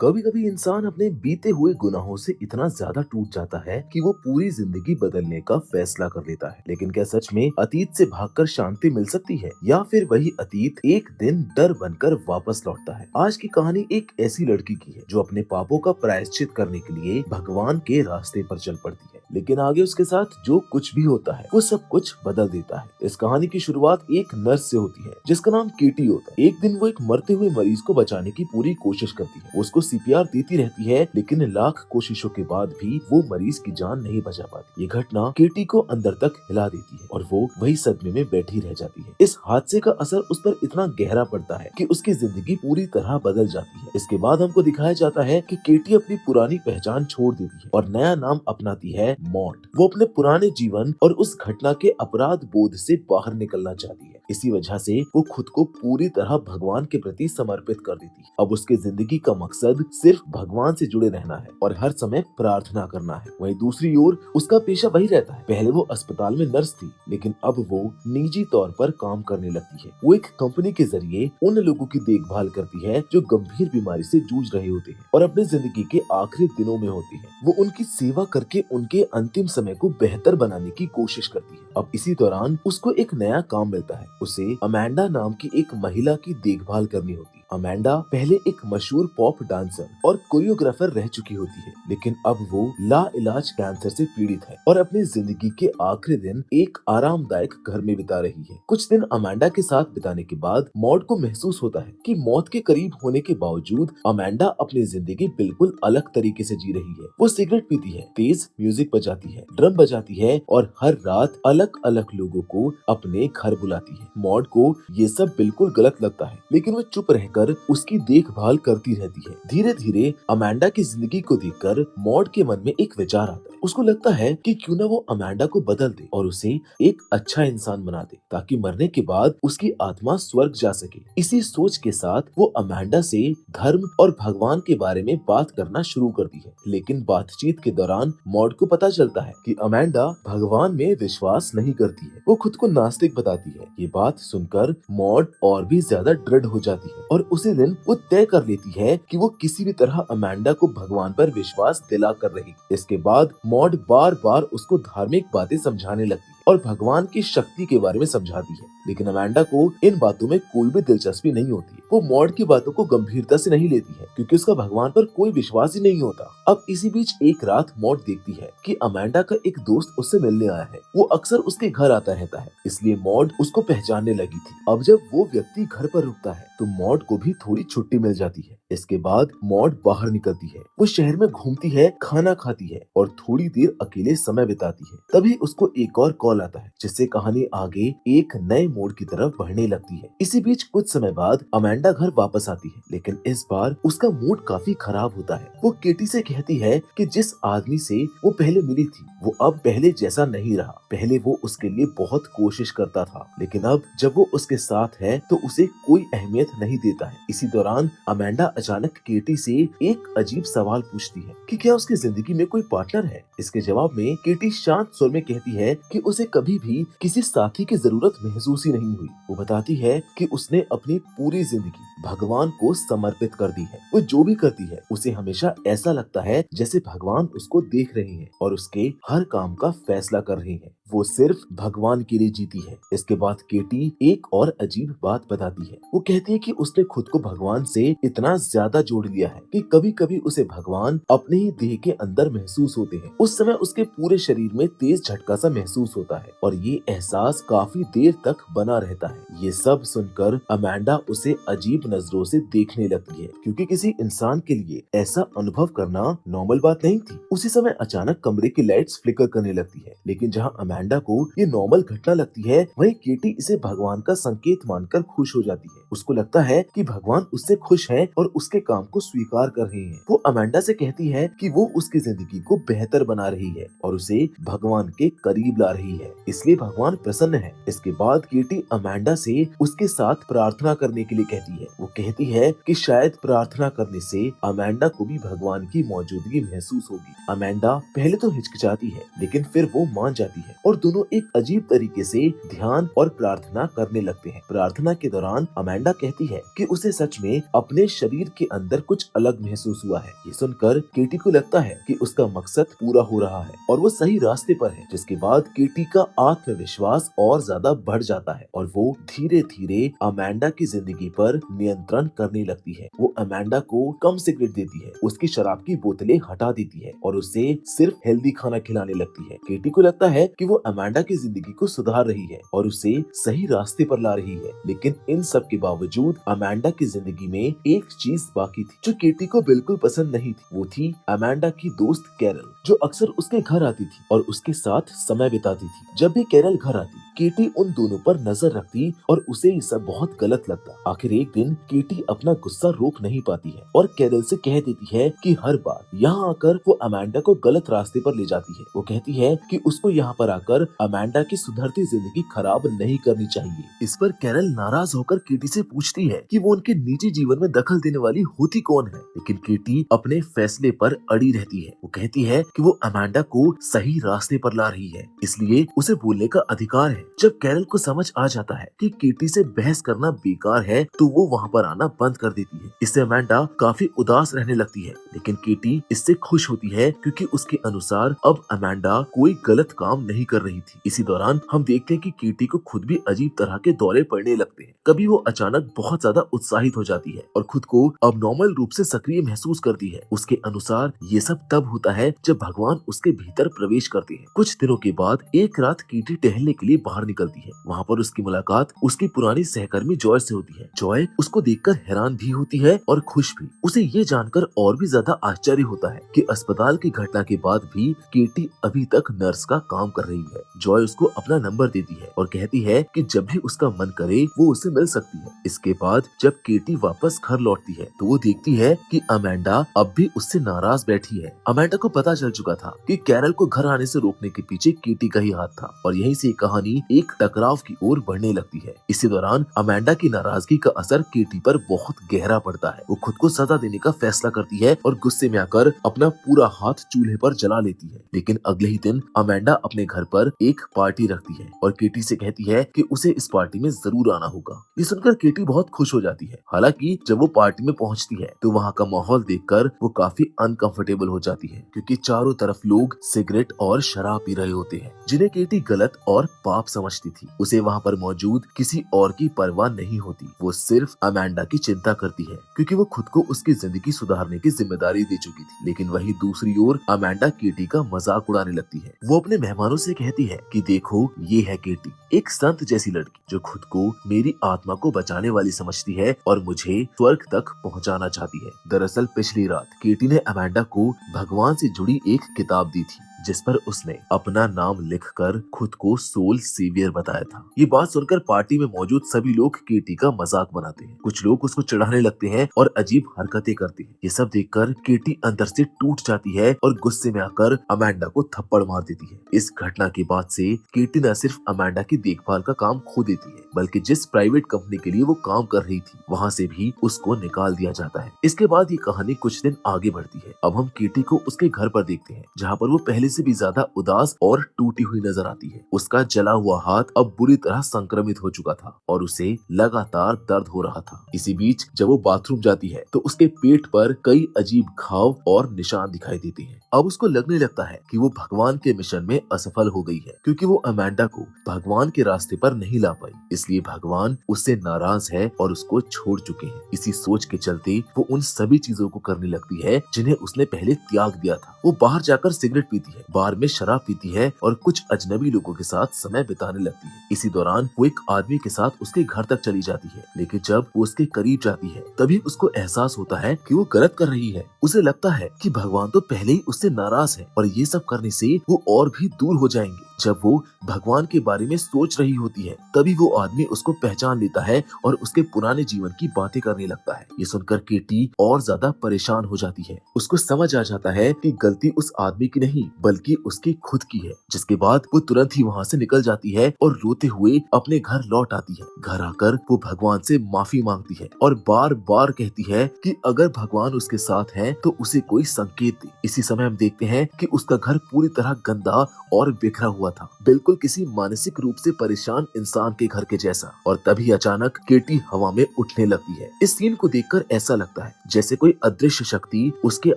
कभी कभी इंसान अपने बीते हुए गुनाहों से इतना ज्यादा टूट जाता है कि वो पूरी जिंदगी बदलने का फैसला कर लेता है। लेकिन क्या सच में अतीत से भागकर शांति मिल सकती है, या फिर वही अतीत एक दिन डर बनकर वापस लौटता है? आज की कहानी एक ऐसी लड़की की है जो अपने पापों का प्रायश्चित करने के लिए भगवान के रास्ते पर चल पड़ती है। लेकिन आगे उसके साथ जो कुछ भी होता है वो सब कुछ बदल देता है। इस कहानी की शुरुआत एक नर्स से होती है जिसका नाम केटी होता है। एक दिन वो एक मरते हुए मरीज को बचाने की पूरी कोशिश करती है। वो उसको सीपीआर देती रहती है, लेकिन लाख कोशिशों के बाद भी वो मरीज की जान नहीं बचा पाती। ये घटना केटी को अंदर तक हिला देती है और वो वही सदमे में बैठी रह जाती है। इस हादसे का असर उस पर इतना गहरा पड़ता है कि उसकी जिंदगी पूरी तरह बदल जाती है। इसके बाद हमको दिखाया जाता है कि केटी अपनी पुरानी पहचान छोड़ देती है और नया नाम अपनाती है मॉड। वो अपने पुराने जीवन और उस घटना के अपराध बोध से बाहर निकलना चाहती है। इसी वजह से वो खुद को पूरी तरह भगवान के प्रति समर्पित कर देती है। अब उसकी जिंदगी का मकसद सिर्फ भगवान से जुड़े रहना है और हर समय प्रार्थना करना है। वहीं दूसरी ओर उसका पेशा वही रहता है। पहले वो अस्पताल में नर्स थी, लेकिन अब वो निजी तौर पर काम करने लगती है। वो एक कंपनी के जरिए उन लोगों की देखभाल करती है जो गंभीर बीमारी से जूझ रहे होते हैं और अपनी जिंदगी के आखिरी दिनों में होती है। वो उनकी सेवा करके उनके अंतिम समय को बेहतर बनाने की कोशिश करती है। अब इसी दौरान उसको एक नया काम मिलता है। उसे अमेंडा नाम की एक महिला की देखभाल करनी होती है। अमेंडा पहले एक मशहूर पॉप डांसर और कोरियोग्राफर रह चुकी होती है, लेकिन अब वो लाइलाज कैंसर से पीड़ित है और अपनी जिंदगी के आखिरी दिन एक आरामदायक घर में बिता रही है। कुछ दिन अमेंडा के साथ बिताने के बाद मॉड को महसूस होता है कि मौत के करीब होने के बावजूद अमेंडा अपनी जिंदगी बिल्कुल अलग तरीके से जी रही है। वो सिगरेट पीती है, तेज म्यूजिक बजाती है, ड्रम बजाती है और हर रात अलग अलग लोगों को अपने घर बुलाती है। मॉड को ये सब बिल्कुल गलत लगता है, लेकिन वो चुप रहकर उसकी देखभाल करती रहती है। धीरे धीरे अमेंडा की जिंदगी को देखकर मॉड के मन में एक विचार आता है। उसको लगता है कि क्यों ना वो अमेंडा को बदल दे और उसे एक अच्छा इंसान बना दे, ताकि मरने के बाद उसकी आत्मा स्वर्ग जा सके। इसी सोच के साथ वो अमेंडा से धर्म और भगवान के बारे में बात करना शुरू करती है। लेकिन बातचीत के दौरान मॉड को पता चलता है कि अमेंडा भगवान में विश्वास नहीं करती है। वो खुद को नास्तिक बताती है। ये बात सुनकर मॉड और भी ज्यादा दृढ़ हो जाती है और उसी दिन वो तय कर लेती है कि वो किसी भी तरह अमेंडा को भगवान पर विश्वास दिला कर रही। इसके बाद मॉड बार बार उसको धार्मिक बातें समझाने लगती है और भगवान की शक्ति के बारे में समझाती है, लेकिन अमेंडा को इन बातों में कोई भी दिलचस्पी नहीं होती। वो मॉड की बातों को गंभीरता से नहीं लेती है, क्योंकि उसका भगवान पर कोई विश्वास ही नहीं होता। अब इसी बीच एक रात मॉड देखती है कि अमेंडा का एक दोस्त उससे मिलने आया है। वो अक्सर उसके घर आता रहता है, इसलिए मॉड उसको पहचानने लगी थी। अब जब वो व्यक्ति घर पर रुकता है तो मॉड को भी थोड़ी छुट्टी मिल जाती है। इसके बाद मॉड बाहर निकलती है। वो शहर में घूमती है, खाना खाती है और थोड़ी देर अकेले समय बिताती है। तभी उसको एक और कॉल आता है, जिससे कहानी आगे एक नए मोड़ की तरफ बढ़ने लगती है। इसी बीच कुछ समय बाद अमेंडा घर वापस आती है, लेकिन इस बार उसका मूड काफी खराब होता है। वो केटी से कहती है कि जिस आदमी से वो पहले मिली थी वो अब पहले जैसा नहीं रहा। पहले वो उसके लिए बहुत कोशिश करता था, लेकिन अब जब वो उसके साथ है तो उसे कोई अहमियत नहीं देता है। इसी दौरान अमेंडा अचानक केटी से एक अजीब सवाल पूछती है कि क्या उसकी जिंदगी में कोई पार्टनर है। इसके जवाब में केटी शांत स्वर में कहती है कि उसे कभी भी किसी साथी की जरूरत महसूस ही नहीं हुई। वो बताती है कि उसने अपनी पूरी जिंदगी भगवान को समर्पित कर दी है। वो जो भी करती है उसे हमेशा ऐसा लगता है जैसे भगवान उसको देख रहे हैं और उसके हर काम का फैसला कर रहे हैं। वो सिर्फ भगवान के लिए जीती है। इसके बाद केटी एक और अजीब बात बताती है। वो कहती है कि उसने खुद को भगवान से इतना ज्यादा जोड़ लिया है कि कभी कभी उसे भगवान अपने ही देह के अंदर महसूस होते हैं। उस समय उसके पूरे शरीर में तेज झटका सा महसूस होता है और ये एहसास काफी देर तक बना रहता है। ये सब सुनकर अमेंडा उसे अजीब नजरों से देखने लगती है, क्योंकि किसी इंसान के लिए ऐसा अनुभव करना नॉर्मल बात नहीं थी। उसी समय अचानक कमरे की लाइट्स फ्लिकर करने लगती है, लेकिन जहाँ अमेंडा को ये नॉर्मल घटना लगती है, वहीं केटी इसे भगवान का संकेत मानकर खुश हो जाती है। उसको लगता है कि भगवान उससे खुश है और उसके काम को स्वीकार कर रहे हैं। वो अमेंडा से कहती है कि वो उसकी जिंदगी को बेहतर बना रही है और उसे भगवान के करीब ला रही है, इसलिए भगवान प्रसन्न है। इसके बाद केटी अमेंडा से उसके साथ प्रार्थना करने के लिए कहती है। वो कहती है कि शायद प्रार्थना करने से अमेंडा को भी भगवान की मौजूदगी महसूस होगी। अमेंडा पहले तो हिचकिचाती है, लेकिन फिर वो मान जाती है और दोनों एक अजीब तरीके से ध्यान और प्रार्थना करने लगते हैं। प्रार्थना के दौरान अमेंडा कहती है कि उसे सच में अपने शरीर के अंदर कुछ अलग महसूस हुआ है। ये सुनकर केटी को लगता है कि उसका मकसद पूरा हो रहा है और वो सही रास्ते पर है, जिसके बाद केटी का आत्मविश्वास और ज्यादा बढ़ जाता है और वो धीरे धीरे अमेंडा की जिंदगी पर नियंत्रण करने लगती है। वो अमेंडा को कम सिगरेट देती है, उसकी शराब की बोतलें हटा देती है और उसे सिर्फ हेल्दी खाना खिलाने लगती है। केटी को लगता है कि वो अमेंडा की जिंदगी को सुधार रही है और उसे सही रास्ते पर ला रही है, लेकिन इन सब के बावजूद अमेंडा की जिंदगी में एक चीज बाकी थी जो केटी को बिल्कुल पसंद नहीं थी। वो थी अमेंडा की दोस्त कैरल, जो अक्सर उसके घर आती थी और उसके साथ समय बिताती थी। जब भी कैरल घर आती, केटी उन दोनों पर नजर रखती और उसे ये सब बहुत गलत लगता। आखिर एक दिन केटी अपना गुस्सा रोक नहीं पाती है और कैरल से कह देती है कि हर बार यहाँ आकर वो अमेंडा को गलत रास्ते पर ले जाती है। वो कहती है कि उसको यहाँ पर आकर अमेंडा की सुधरती जिंदगी खराब नहीं करनी चाहिए। इस पर कैरल नाराज होकर केटी से पूछती है कि वो उनके निजी जीवन में दखल देने वाली होती कौन है, लेकिन केटी अपने फैसले पर अड़ी रहती है। वो कहती है कि वो अमेंडा को सही रास्ते पर ला रही है, इसलिए उसे बोलने का अधिकार है। जब कैरल को समझ आ जाता है कि केटी से बहस करना बेकार है, तो वो वहाँ पर आना बंद कर देती है। इससे अमेंडा काफी उदास रहने लगती है, लेकिन केटी इससे खुश होती है क्योंकि उसके अनुसार अब अमेंडा कोई गलत काम नहीं कर रही थी। इसी दौरान हम देखते हैं कि केटी को खुद भी अजीब तरह के दौरे पड़ने लगते हैं। कभी वो अचानक बहुत ज्यादा उत्साहित हो जाती है और खुद को अबनॉर्मल रूप से सक्रिय महसूस करती है। उसके अनुसार ये सब तब होता है जब भगवान उसके भीतर प्रवेश करते हैं। कुछ दिनों के बाद एक रात केटी टहलने के लिए बाहर निकलती है। वहाँ पर उसकी मुलाकात उसकी पुरानी सहकर्मी जॉय से होती है। जॉय उसको देखकर हैरान भी होती है और खुश भी। उसे ये जानकर और भी ज्यादा आश्चर्य होता है कि अस्पताल की घटना के बाद भी केटी अभी तक नर्स का काम कर रही है। जॉय उसको अपना नंबर देती है और कहती है कि जब भी उसका मन करे वो उसे मिल सकती है। इसके बाद जब केटी वापस घर लौटती है तो वो देखती है कि अमेंडा अब भी उससे नाराज बैठी है। अमेंडा को पता चल चुका था कि कैरल को घर आने से रोकने के पीछे केटी का ही हाथ था और यहीं से कहानी एक टकराव की ओर बढ़ने लगती है। इसी दौरान अमेंडा की नाराजगी का असर केटी पर बहुत गहरा पड़ता है। वो खुद को सजा देने का फैसला करती है और गुस्से में आकर अपना पूरा हाथ चूल्हे पर जला लेती है। लेकिन अगले ही दिन अमेंडा अपने घर पर एक पार्टी रखती है और केटी से कहती है कि उसे इस पार्टी में जरूर आना होगा। ये सुनकर केटी बहुत खुश हो जाती है। हालांकि जब वो पार्टी में पहुंचती है तो वहाँ का माहौल देखकर वो काफी अनकंफर्टेबल हो जाती है, क्योंकि चारों तरफ लोग सिगरेट और शराब पी रहे होते हैं, जिन्हें केटी गलत और पाप समझती थी। उसे वहाँ पर मौजूद किसी और की परवाह नहीं होती। वो सिर्फ अमेंडा की चिंता करती है, क्योंकि वो खुद को उसकी जिंदगी सुधारने की जिम्मेदारी दे चुकी थी। लेकिन वही दूसरी ओर अमेंडा केटी का मजाक उड़ाने लगती है। वो अपने मेहमानों से कहती है कि देखो, ये है केटी, एक संत जैसी लड़की जो खुद को मेरी आत्मा को बचाने वाली समझती है और मुझे स्वर्ग तक पहुंचाना चाहती है। दरअसल पिछली रात केटी ने अमेंडा को भगवान से जुड़ी एक किताब दी थी, जिस पर उसने अपना नाम लिखकर खुद को सोल सेवियर बताया था। ये बात सुनकर पार्टी में मौजूद सभी लोग केटी का मजाक बनाते हैं। कुछ लोग उसको चिढ़ाने लगते हैं और अजीब हरकतें करते हैं। ये सब देखकर केटी अंदर से टूट जाती है और गुस्से में आकर अमेंडा को थप्पड़ मार देती है। इस घटना के बाद से केटी न सिर्फ अमेंडा की देखभाल का काम खो देती है, बल्कि जिस प्राइवेट कंपनी के लिए वो काम कर रही थी वहाँ से भी उसको निकाल दिया जाता है। इसके बाद ये कहानी कुछ दिन आगे बढ़ती है। अब हम केटी को उसके घर पर देखते हैं, जहाँ पर वो पहले से भी ज्यादा उदास और टूटी हुई नजर आती है। उसका जला हुआ हाथ अब बुरी तरह संक्रमित हो चुका था और उसे लगातार दर्द हो रहा था। इसी बीच जब वो बाथरूम जाती है तो उसके पेट पर कई अजीब घाव और निशान दिखाई देते हैं। अब उसको लगने लगता है कि वो भगवान के मिशन में असफल हो गई है, क्योंकि वो अमेंडा को भगवान के रास्ते पर नहीं ला पाई। इसलिए भगवान उससे नाराज है और उसको छोड़ चुके हैं। इसी सोच के चलते वो उन सभी चीजों को करने लगती है जिन्हें उसने पहले त्याग दिया था। वो बाहर जाकर सिगरेट पीती है, बार में शराब पीती है और कुछ अजनबी लोगों के साथ समय बिताने लगती है। इसी दौरान वो एक आदमी के साथ उसके घर तक चली जाती है, लेकिन जब वो उसके करीब जाती है तभी उसको एहसास होता है कि वो गलत कर रही है। उसे लगता है कि भगवान तो पहले ही उससे नाराज है और ये सब करने से वो और भी दूर हो जाएंगे। जब वो भगवान के बारे में सोच रही होती है तभी वो आदमी उसको पहचान लेता है और उसके पुराने जीवन की बातें करने लगता है। ये सुनकर केटी और ज्यादा परेशान हो जाती है। उसको समझ आ जाता है कि गलती उस आदमी की नहीं बल्कि उसकी खुद की है। जिसके बाद वो तुरंत ही वहाँ से निकल जाती है और रोते हुए अपने घर लौट आती है। घर आकर वो भगवान से माफी मांगती है और बार बार कहती है कि अगर भगवान उसके साथ है तो उसे कोई संकेत दे। इसी समय हम देखते हैं कि उसका घर पूरी तरह गंदा और बिखरा हुआ हुआ था, बिल्कुल किसी मानसिक रूप से परेशान इंसान के घर के जैसा। और तभी अचानक केटी हवा में उठने लगती है। इस सीन को देखकर ऐसा लगता है जैसे कोई अदृश्य शक्ति उसके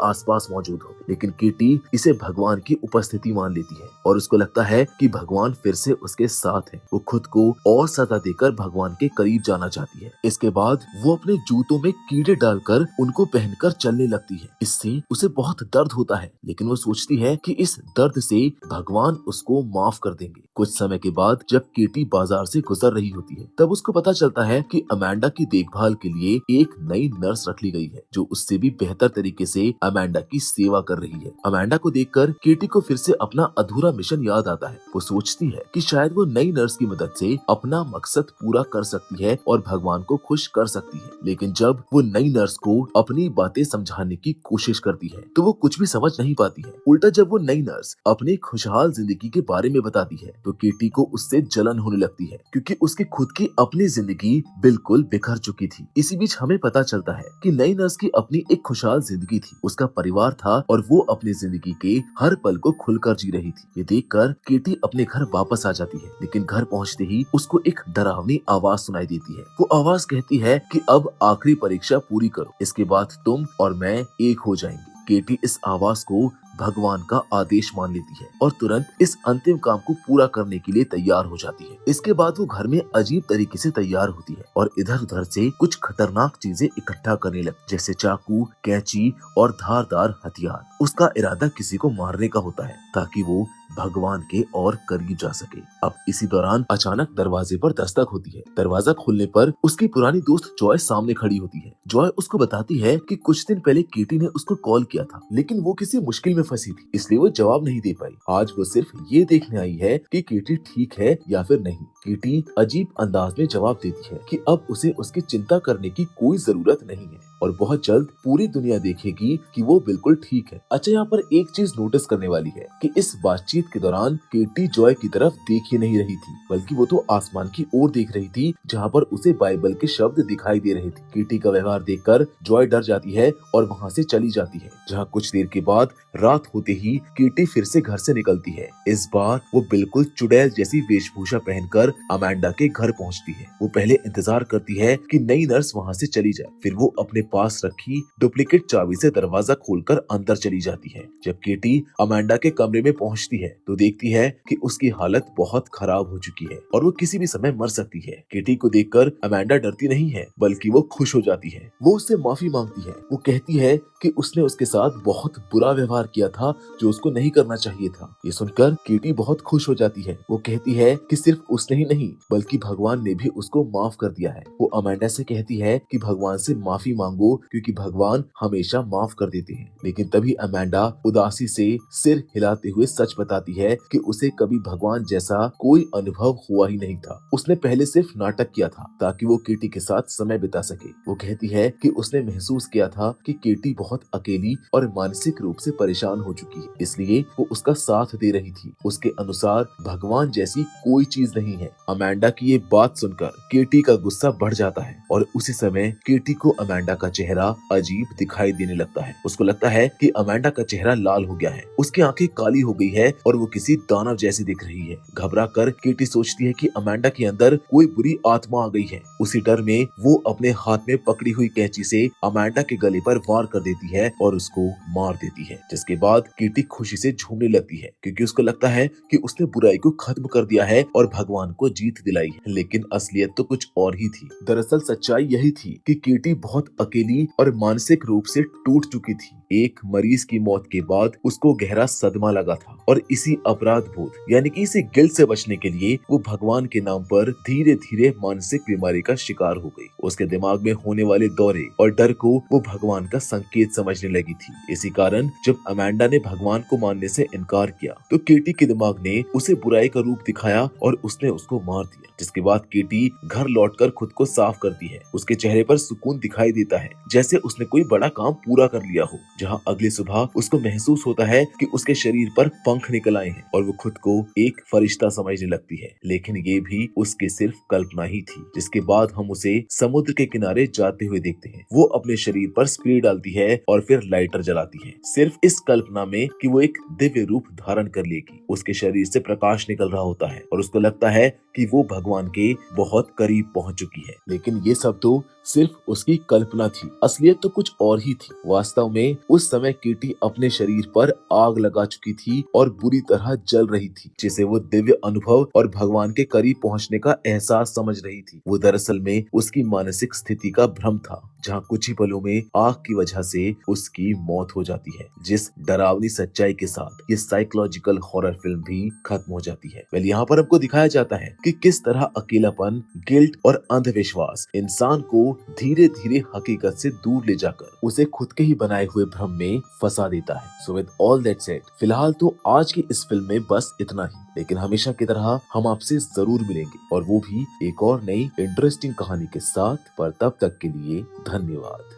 आसपास मौजूद हो, लेकिन केटी इसे भगवान की उपस्थिति मान लेती है और उसको लगता है कि भगवान फिर से उसके साथ है। वो खुद को और सजा देकर भगवान के करीब जाना चाहती है। इसके बाद वो अपने जूतों में कीड़े डालकर उनको पहनकर चलने लगती है। इससे उसे बहुत दर्द होता है, लेकिन वो सोचती है कि इस दर्द से भगवान उसको माफ कर देंगे। कुछ समय के बाद जब केटी बाजार से गुजर रही होती है, तब उसको पता चलता है कि अमेंडा की देखभाल के लिए एक नई नर्स रख ली गई है, जो उससे भी बेहतर तरीके से अमेंडा की सेवा कर रही है। अमेंडा को देखकर केटी को फिर से अपना अधूरा मिशन याद आता है। वो सोचती है कि शायद वो नई नर्स की मदद से अपना मकसद पूरा कर सकती है और भगवान को खुश कर सकती है। लेकिन जब वो नई नर्स को अपनी बातें समझाने की कोशिश करती है, तो वो कुछ भी समझ नहीं पाती है। उल्टा जब वो नई नर्स अपनी खुशहाल जिंदगी के बारे में बताती है, तो केटी को उससे जलन होने लगती है, क्योंकि उसकी खुद की अपनी जिंदगी बिल्कुल बिखर चुकी थी। इसी बीच हमें पता चलता है कि नई नर्स की अपनी एक खुशहाल जिंदगी थी, उसका परिवार था और वो अपनी जिंदगी के हर पल को खुलकर जी रही थी। ये देखकर केटी अपने घर वापस आ जाती है, लेकिन घर पहुंचते ही उसको एक डरावनी आवाज सुनाई देती है। वो आवाज कहती है कि अब आखिरी परीक्षा पूरी करो, इसके बाद तुम और मैं एक हो जाएंगे। केटी इस आवाज को भगवान का आदेश मान लेती है और तुरंत इस अंतिम काम को पूरा करने के लिए तैयार हो जाती है। इसके बाद वो घर में अजीब तरीके से तैयार होती है और इधर उधर से कुछ खतरनाक चीजें इकट्ठा करने लगती, जैसे चाकू, कैंची और धारदार हथियार। उसका इरादा किसी को मारने का होता है, ताकि वो भगवान के और करीब जा सके। अब इसी दौरान अचानक दरवाजे पर दस्तक होती है। दरवाजा खुलने पर उसकी पुरानी दोस्त जॉय सामने खड़ी होती है। जॉय उसको बताती है कि कुछ दिन पहले केटी ने उसको कॉल किया था, लेकिन वो किसी मुश्किल में फंसी थी, इसलिए वो जवाब नहीं दे पाई। आज वो सिर्फ ये देखने आई है कि केटी ठीक है या फिर नहीं। केटी अजीब अंदाज में जवाब देती है कि अब उसे उसकी चिंता करने की कोई जरूरत नहीं है और बहुत जल्द पूरी दुनिया देखेगी कि वो बिल्कुल ठीक है। अच्छा, यहाँ पर एक चीज नोटिस करने वाली है कि इस बातचीत के दौरान केटी जॉय की तरफ देख ही नहीं रही थी, बल्कि वो तो आसमान की ओर देख रही थी, जहाँ पर उसे बाइबल के शब्द दिखाई दे रहे थे। केटी का व्यवहार देखकर जॉय डर जाती है और वहाँ से चली जाती है। जहाँ कुछ देर के बाद रात होते ही केटी फिर से घर से निकलती है। इस बार वो बिल्कुल चुड़ैल जैसी वेशभूषा पहनकर अमेंडा के घर पहुँचती है। वो पहले इंतजार करती है कि नई नर्स वहाँ से चली जाए, फिर वो अपने पास रखी डुप्लीकेट चाबी से दरवाजा खोलकर अंदर चली जाती है। जब केटी अमेंडा के कमरे में पहुंचती है, तो देखती है कि उसकी हालत बहुत खराब हो चुकी है और वो किसी भी समय मर सकती है। केटी को देखकर अमेंडा डरती नहीं है, बल्कि वो खुश हो जाती है। वो उससे माफी मांगती है। वो कहती है कि उसने उसके साथ बहुत बुरा व्यवहार किया था, जो उसको नहीं करना चाहिए था। ये सुनकर केटी बहुत खुश हो जाती है। वो कहती है कि सिर्फ उसने ही नहीं, बल्कि भगवान ने भी उसको माफ कर दिया है। वो अमेंडा से कहती है कि भगवान से माफी मांगो, क्योंकि भगवान हमेशा माफ कर देते हैं। लेकिन तभी अमेंडा उदासी से सिर हिलाते हुए सच बताती है कि उसे कभी भगवान जैसा कोई अनुभव हुआ ही नहीं था। उसने पहले सिर्फ नाटक किया था ताकि वो केटी के साथ समय बिता सके। वो कहती है कि उसने महसूस किया था कि केटी बहुत अकेली और मानसिक रूप से परेशान हो चुकी है, इसलिए वो उसका साथ दे रही थी। उसके अनुसार भगवान जैसी कोई चीज नहीं है। अमेंडा की ये बात सुनकर केटी का गुस्सा बढ़ जाता है और उसी समय केटी को अमेंडा का चेहरा अजीब दिखाई देने लगता है। उसको लगता है कि अमेंडा का चेहरा लाल हो गया है, उसकी आंखें काली हो गई है और वो किसी दानव जैसी दिख रही है। घबरा कर केटी सोचती है कि अमेंडा के अंदर कोई बुरी आत्मा आ गई है। उसी डर में वो अपने हाथ में पकड़ी हुई कैंची से अमेंडा के गले पर वार कर देती है और उसको मार देती है। जिसके बाद केटी खुशी से झूमने लगती है, क्योंकि उसको लगता है कि उसने बुराई को खत्म कर दिया है और भगवान को जीत दिलाई है। लेकिन असलियत तो कुछ और ही थी। दरअसल सच्चाई यही थी कि केटी बहुत अकेली और मानसिक रूप से टूट चुकी थी। एक मरीज की मौत के बाद उसको गहरा सदमा लगा था और इसी अपराध बोध यानी कि इसी गिल्ट से बचने के लिए वो भगवान के नाम पर धीरे धीरे मानसिक बीमारी का शिकार हो गई। उसके दिमाग में होने वाले दौरे और डर को वो भगवान का संकेत समझने लगी थी। इसी कारण जब अमेंडा ने भगवान को मानने से इनकार किया, तो केटी के दिमाग ने उसे बुराई का रूप दिखाया और उसने उसको मार दिया। जिसके बाद केटी घर लौटकर खुद को साफ करती है। उसके चेहरे पर सुकून दिखाई देता है है जैसे उसने कोई बड़ा काम पूरा कर लिया हो। जहाँ अगली सुबह उसको महसूस होता है कि उसके शरीर पर पंख निकल आए हैं और वो खुद को एक फरिश्ता समझने लगती है, लेकिन ये भी उसकी सिर्फ कल्पना ही थी। जिसके बाद हम उसे समुद्र के किनारे जाते हुए देखते हैं। वो अपने शरीर पर स्प्रे डालती है और फिर लाइटर जलाती है, सिर्फ इस कल्पना में कि वो एक दिव्य रूप धारण कर लेगी। उसके शरीर से प्रकाश निकल रहा होता है और उसको लगता है कि वो भगवान के बहुत करीब पहुंच चुकी है। लेकिन ये सब तो सिर्फ उसकी कल्पना थी, असलियत तो कुछ और ही थी। वास्तव में उस समय कीटी अपने शरीर पर आग लगा चुकी थी और बुरी तरह जल रही थी, जिसे वो दिव्य अनुभव और भगवान के करीब पहुंचने का एहसास समझ रही थी। वो दरअसल में उसकी मानसिक स्थिति का भ्रम था, जहाँ कुछ ही पलों में आग की वजह से उसकी मौत हो जाती है। जिस डरावनी सच्चाई के साथ ये साइकोलॉजिकल हॉरर फिल्म भी खत्म हो जाती है। वेल, यहाँ पर हमको दिखाया जाता है कि किस तरह अकेलापन, गिल्ट और अंधविश्वास इंसान को धीरे धीरे हकीकत से दूर ले जाकर उसे खुद के ही बनाए हुए भ्रम में फंसा देता है। So with all that said, फिलहाल तो आज की इस फिल्म में बस इतना ही, लेकिन हमेशा की तरह हम आपसे जरूर मिलेंगे और वो भी एक और नई इंटरेस्टिंग कहानी के साथ। पर तब तक के लिए धन्यवाद।